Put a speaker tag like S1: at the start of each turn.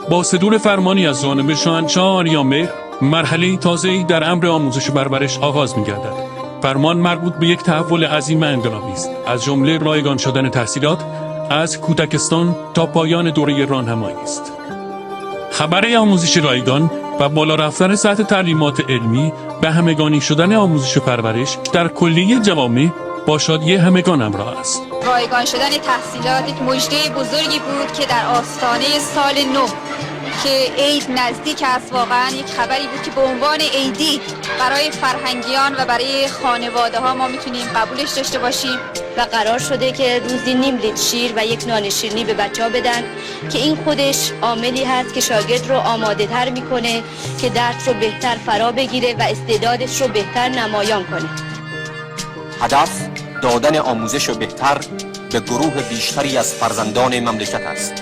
S1: با صدور فرمانی از جانب شاهنشاه آریامهر، مرحله تازه‌ای در امر آموزش و پرورش آغاز می‌گردد. فرمان مربوط به یک تحول عظیم انقلابی است، از جمله رایگان شدن تحصیلات از کودکستان تا پایان دوره راهنمایی است. خبر آموزش رایگان و بالا رفتن سطح تعلیمات علمی به همگانی شدن آموزش و پرورش در کلیه جوامع با شادی همگان همراه است.
S2: رایگان شدن تحصیلات یک مژده بزرگی بود که در آستانه سال نو که عید نزدیک است، واقعا یک خبری بود که به عنوان عیدی برای فرهنگیان و برای خانواده ها ما میتونیم قبولش داشته باشیم.
S3: و قرار شده که روزی نیم لیتر شیر و یک نان شیرینی به بچه ها بدن که این خودش عاملی هست که شاگرد رو آماده تر میکنه که درس رو بهتر فرا بگیره و استعدادش رو بهتر نمایان کنه.
S4: هدف دادن آموزش بهتر به گروه بیشتری از فرزندان مملکت است.